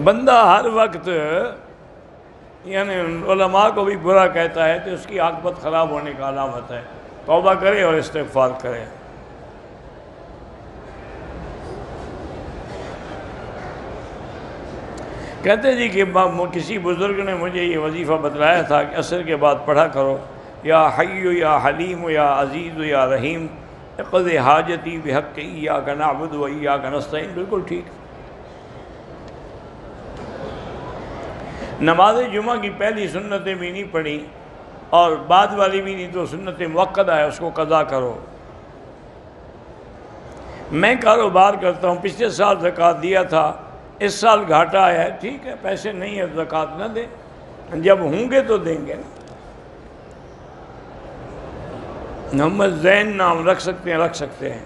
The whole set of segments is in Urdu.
بندہ ہر وقت یعنی علماء کو بھی برا کہتا ہے تو اس کی عاقبت خراب ہونے کا علامت ہے. توبہ کرے اور استغفار کرے. کہتے جی کہ کسی بزرگ نے مجھے یہ وظیفہ بتلایا تھا کہ عصر کے بعد پڑھا کرو یا حی یا حلیم یا عزیز یا رحیم اقضِ حاجتی بحق ایاک نعبد و ایاک نستعین. بالکل ٹھیک. نماز جمعہ کی پہلی سنتیں بھی نہیں پڑھی اور بعد والی بھی نہیں تو سنت موقدہ ہے اس کو قضا کرو. میں کاروبار کرتا ہوں, پچھلے سال زکوٰۃ دیا تھا, اس سال گھاٹا ہے, ٹھیک ہے پیسے نہیں ہے زکوٰۃ نہ دیں, جب ہوں گے تو دیں گے. محمد زین نام رکھ سکتے ہیں.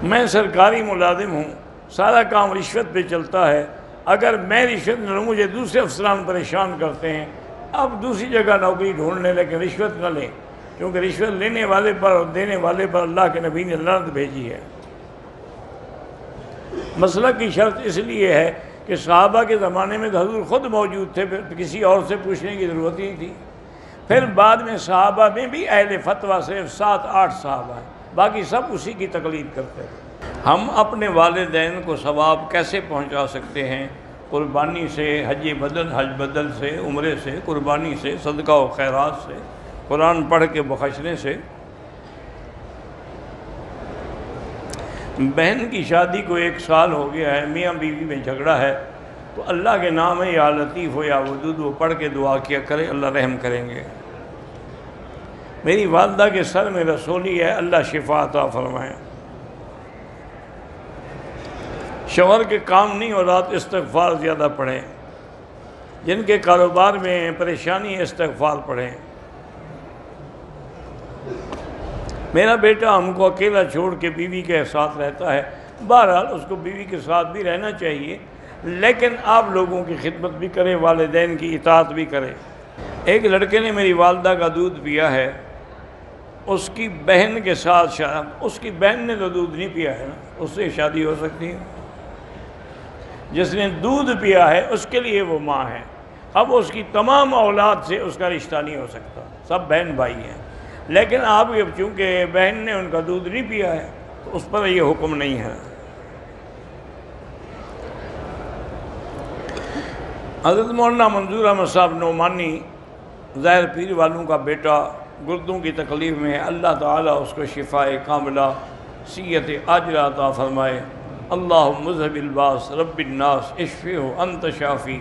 میں سرکاری ملازم ہوں, سارا کام رشوت پہ چلتا ہے. اگر میں رشوت نہ لوں مجھے دوسرے افسران پریشان کرتے ہیں. اب دوسری جگہ نوکری ڈھونڈ لیں لیکن رشوت نہ لیں, کیونکہ رشوت لینے والے پر اور دینے والے پر اللہ کے نبی نے لعنت بھیجی ہے. مسئلہ کی شرط اس لیے ہے کہ صحابہ کے زمانے میں تو حضور خود موجود تھے, پھر کسی اور سے پوچھنے کی ضرورت ہی نہیں تھی. پھر بعد میں صحابہ میں بھی اہل فتویٰ صرف 7-8 صحابہ ہیں, باقی سب اسی کی تقلید کرتے ہیں. ہم اپنے والدین کو ثواب کیسے پہنچا سکتے ہیں؟ قربانی سے, حج بدل سے, عمرے سے, قربانی سے, صدقہ و خیرات سے, قرآن پڑھ کے بخشنے سے. بہن کی شادی کو 1 سال ہو گیا ہے, میاں بیوی میں جھگڑا ہے, تو اللہ کے نام ہے یا لطیف ہو یا ودود وہ پڑھ کے دعا کیا کرے, اللہ رحم کریں گے. میری والدہ کے سر میں رسولی ہے, اللہ شفا عطا فرمائے. شوہر کے کام نہیں ہو رہا تو استغفار زیادہ پڑھیں. جن کے کاروبار میں پریشانی ہے استغفار پڑھیں. میرا بیٹا ہم کو اکیلا چھوڑ کے بیوی کے ساتھ رہتا ہے. بہرحال اس کو بیوی کے ساتھ بھی رہنا چاہیے, لیکن آپ لوگوں کی خدمت بھی کریں, والدین کی اطاعت بھی کریں. ایک لڑکے نے میری والدہ کا دودھ پیا ہے, اس کی بہن کے ساتھ اس کی بہن نے تو دودھ نہیں پیا ہے نا, اس سے شادی ہو سکتی ہے. جس نے دودھ پیا ہے اس کے لیے وہ ماں ہے. اب اس کی تمام اولاد سے اس کا رشتہ نہیں ہو سکتا, سب بہن بھائی ہیں. لیکن آپ چونکہ بہن نے ان کا دودھ نہیں پیا ہے تو اس پر یہ حکم نہیں ہے. حضرت مولانا منظور احمد صاحب نعمانی ظاہر پیر والوں کا بیٹا گردوں کی تکلیف میں ہے, اللہ تعالیٰ اس کو شفاء کاملہ صحت عاجلہ عطا فرمائے. اللہم مذہب الباس رب الناس اشفہ انت شافی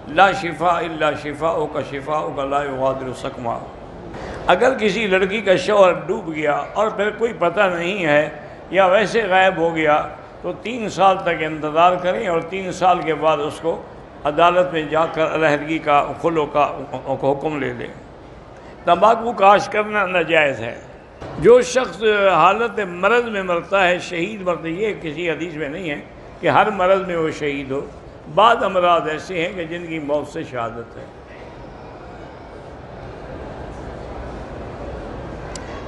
لا شفاء الا شفاؤک شفاؤک لا یغادر سقما. اگر کسی لڑکی کا شوہر ڈوب گیا اور پھر کوئی پتہ نہیں ہے یا ویسے غائب ہو گیا تو 3 سال تک انتظار کریں اور 3 سال کے بعد اس کو عدالت میں جا کر علیحدگی کا خلو کا حکم لے لیں. تمباکو کاش کرنا ناجائز ہے. جو شخص حالت مرض میں مرتا ہے شہید مرتا ہے, یہ کسی حدیث میں نہیں ہے کہ ہر مرض میں وہ شہید ہو. بعض امراض ایسے ہیں کہ جن کی موت سے شہادت ہے.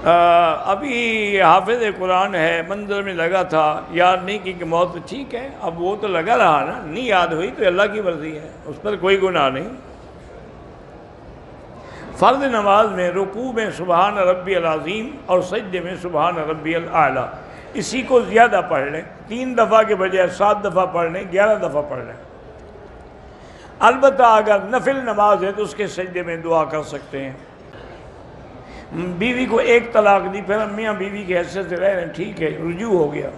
ابھی حافظ قرآن ہے, منظر میں لگا تھا, یاد نہیں کی کہ موت ٹھیک ہے, اب وہ تو لگا رہا نا, نہیں یاد ہوئی تو اللہ کی مرضی ہے, اس پر کوئی گناہ نہیں. فرض نماز میں رکوع میں سبحان ربی العظیم اور سجدے میں سبحان ربی الاعلیٰ, اسی کو زیادہ پڑھ لیں. 3 دفعہ کے بجائے 7 دفعہ پڑھ لیں, 11 دفعہ پڑھ لیں. البتہ اگر نفل نماز ہے تو اس کے سجدے میں دعا کر سکتے ہیں. بیوی کو 1 طلاق دی, پھر میاں بیوی کی حیثیت سے رہ رہے ہیں, ٹھیک ہے, رجوع ہو گیا.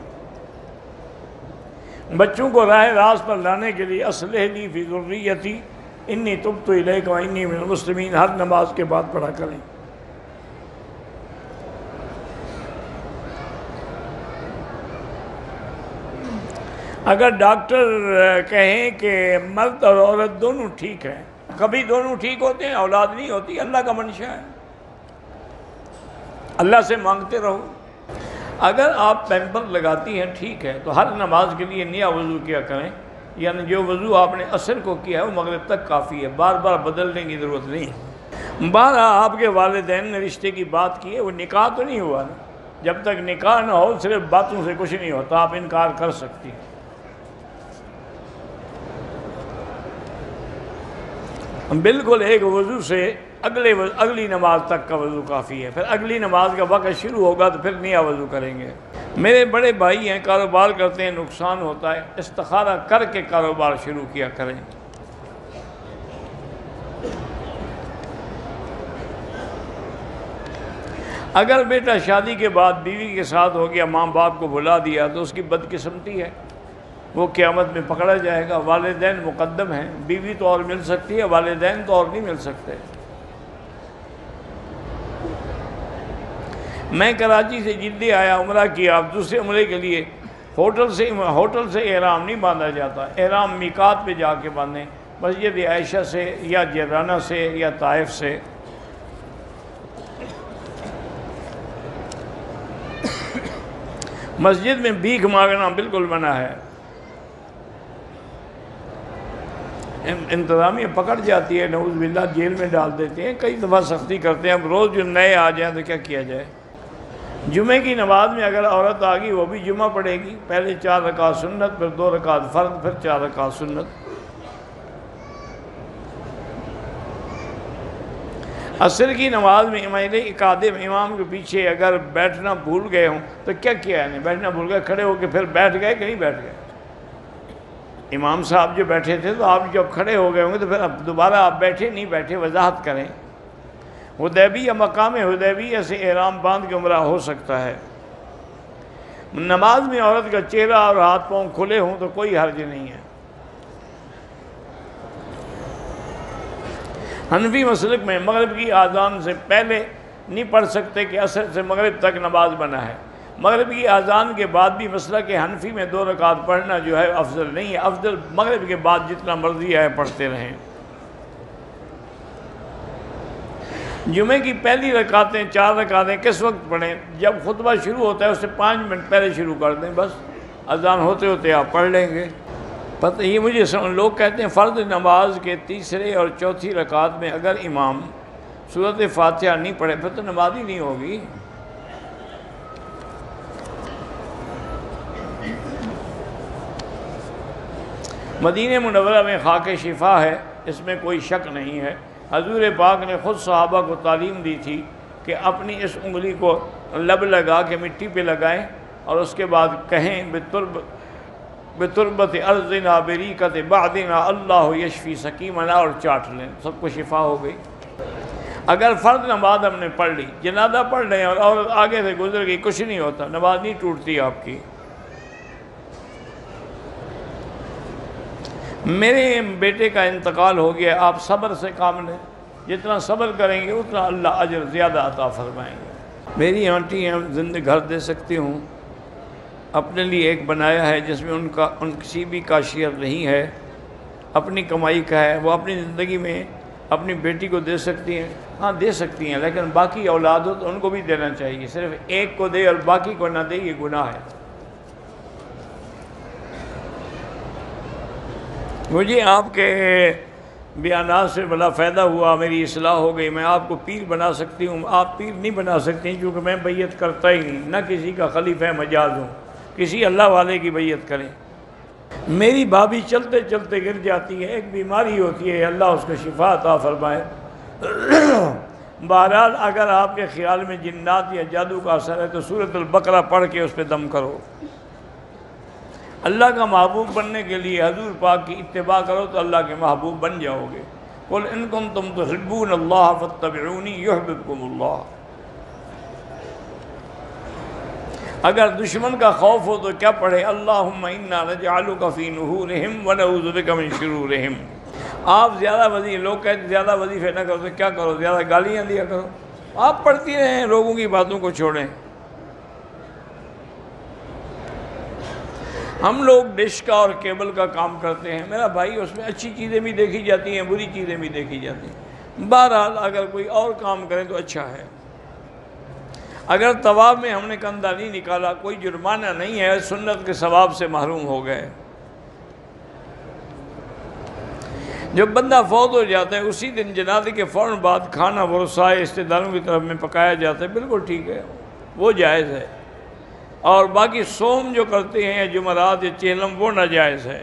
بچوں کو راہ راست پر لانے کے لیے اصلح لی فی ذریتی انی تبت الیک و انی من المسلمین ہر نماز کے بعد پڑھا کریں. اگر ڈاکٹر کہیں کہ مرد اور عورت دونوں ٹھیک ہیں, کبھی دونوں ٹھیک ہوتے ہیں, اولاد نہیں ہوتی, اللہ کا منشا ہے, اللہ سے مانگتے رہو. اگر آپ پیمپر لگاتی ہیں ٹھیک ہے, تو ہر نماز کے لیے نیا وضو کیا کریں, یعنی جو وضو آپ نے عصر کو کیا ہے وہ مغرب تک کافی ہے, بار بار بدلنے کی ضرورت نہیں. 12 آپ کے والدین نے رشتے کی بات کی ہے, وہ نکاح تو نہیں ہوا نا, جب تک نکاح نہ ہو صرف باتوں سے کچھ نہیں ہوتا، آپ انکار کر سکتی ہیں۔ بالکل ایک وضو سے اگلی نماز تک کا وضو کافی ہے، پھر اگلی نماز کا وقت شروع ہوگا تو پھر نیا وضو کریں گے۔ میرے بڑے بھائی ہیں، کاروبار کرتے ہیں، نقصان ہوتا ہے، استخارہ کر کے کاروبار شروع کیا کریں۔ اگر بیٹا شادی کے بعد بیوی کے ساتھ ہو گیا، ماں باپ کو بھلا دیا تو اس کی بدقسمتی ہے، وہ قیامت میں پکڑا جائے گا۔ والدین مقدم ہیں، بیوی تو اور مل سکتی ہے، والدین تو اور نہیں مل سکتے۔ میں کراچی سے جدی آیا، عمرہ کیا، اب دوسرے عمرے کے لیے ہوٹل سے احرام نہیں باندھا جاتا، احرام میقات پہ جا کے باندھیں، مسجد عائشہ سے یا جرانہ سے یا طائف سے۔ مسجد میں بھیک مانگنا بالکل منع ہے، انتظامیہ پکڑ جاتی ہے، نعوذ باللہ جیل میں ڈال دیتے ہیں، کئی دفعہ سختی کرتے ہیں۔ اب روز جو نئے آ جائیں تو کیا کیا جائے؟ جمعے کی نماز میں اگر عورت آ گئی وہ بھی جمعہ پڑھے گی، پہلے 4 رکعت سنت، پھر 2 رکعت فرض، پھر 4 رکعت سنت۔ عصر کی نماز میں امام کے پیچھے اگر بیٹھنا بھول گئے ہوں تو کیا کیا ہے؟ بیٹھنا بھول گئے، کھڑے ہو کے پھر بیٹھ گئے کہ نہیں بیٹھ گئے؟ امام صاحب جو بیٹھے تھے تو آپ جب کھڑے ہو گئے ہوں گے تو پھر اب دوبارہ آپ بیٹھے نہیں بیٹھے وضاحت کریں۔ حدیبیہ مقام حدیبیہ سے احرام باندھ کے عمرہ ہو سکتا ہے۔ نماز میں عورت کا چہرہ اور ہاتھ پاؤں کھلے ہوں تو کوئی حرج نہیں ہے۔ حنفی مسلک میں مغرب کی اذان سے پہلے نہیں پڑھ سکتے کہ عصر سے مغرب تک نماز بنا ہے۔ مغرب کی اذان کے بعد بھی مسلک حنفی میں 2 رکعت پڑھنا جو ہے افضل نہیں ہے، افضل مغرب کے بعد جتنا مرضی ہے پڑھتے رہیں۔ جمعے کی پہلی رکعتیں 4 رکعتیں کس وقت پڑھیں؟ جب خطبہ شروع ہوتا ہے اس سے 5 منٹ پہلے شروع کر دیں، بس اذان ہوتے ہوتے آپ پڑھ لیں گے۔ پتہ یہ مجھے لوگ کہتے ہیں فرض نماز کے تیسرے اور چوتھی رکعت میں اگر امام سورۃ فاتحہ نہیں پڑھے پھر تو نماز ہی نہیں ہوگی۔ مدینہ منورہ میں خاک شفا ہے، اس میں کوئی شک نہیں ہے۔ حضور پاک نے خود صحابہ کو تعلیم دی تھی کہ اپنی اس انگلی کو لب لگا کے مٹی پہ لگائیں اور اس کے بعد کہیں بتربت ارضنا بریقت بعدنا اللہ یشفی سقیمنا، اور چاٹ لیں، سب کو شفا ہو گئی۔ اگر فرض نماز ہم نے پڑھ لی، جنازہ پڑھ لیں اور عورت آگے سے گزر گئی، کچھ نہیں ہوتا، نماز نہیں ٹوٹتی آپ کی۔ میرے بیٹے کا انتقال ہو گیا، آپ صبر سے کام لیں، جتنا صبر کریں گے اتنا اللہ اجر زیادہ عطا فرمائیں گے۔ میری آنٹی ہیں، زندہ گھر دے سکتی ہوں، اپنے لیے ایک بنایا ہے جس میں ان کسی بھی کا شیئر نہیں ہے، اپنی کمائی کا ہے، وہ اپنی زندگی میں اپنی بیٹی کو دے سکتی ہیں، ہاں دے سکتی ہیں، لیکن باقی اولاد ہو تو ان کو بھی دینا چاہیے، صرف ایک کو دے اور باقی کو نہ دے یہ گناہ ہے۔ مجھے آپ کے بیانات سے بڑا فائدہ ہوا، میری اصلاح ہو گئی، میں آپ کو پیر بنا سکتی ہوں، آپ پیر نہیں بنا سکتی کیونکہ میں بیعت کرتا ہی نہیں، نہ کسی کا خلیفہ مجاز ہوں، کسی اللہ والے کی بیعت کریں۔ میری بھابھی چلتے چلتے گر جاتی ہے، ایک بیماری ہوتی ہے، اللہ اس کو شفا عطا فرمائے۔ بہرحال اگر آپ کے خیال میں جنات یا جادو کا اثر ہے تو سورۃ البقرہ پڑھ کے اس پہ دم کرو۔ اللہ کا محبوب بننے کے لیے حضور پاک کی اتباع کرو تو اللہ کے محبوب بن جاؤ گے۔ قل ان کنتم تحبون اللہ فاتبعونی یحببکم اللہ۔ اگر دشمن کا خوف ہو تو کیا پڑھے؟ اللہم انا نجعلک فی نحورہم ونعوذ بک من شرورہم۔ آپ زیادہ وظیفے، لوگ کہتے ہیں زیادہ وظیفے نہ کرو تو کیا کرو؟ زیادہ گالیاں دیا کرو۔ آپ پڑھتی رہیں، لوگوں کی باتوں کو چھوڑیں۔ ہم لوگ ڈش کا اور کیبل کا کام کرتے ہیں، میرا بھائی، اس میں اچھی چیزیں بھی دیکھی جاتی ہیں، بری چیزیں بھی دیکھی جاتی ہیں۔ بہرحال اگر کوئی اور کام کرے تو اچھا ہے۔ اگر طواف میں ہم نے کندھا نہیں نکالا کوئی جرمانہ نہیں ہے، سنت کے ثواب سے محروم ہو گئے۔ جب بندہ فوت ہو جاتا ہے اسی دن جنازے کے فوراً بعد کھانا ورثاء رشتہ داروں کی طرف میں پکایا جاتا ہے، بالکل ٹھیک ہے، وہ جائز ہے، اور باقی صوم جو کرتے ہیں جمعرات یا چہلم وہ ناجائز ہے۔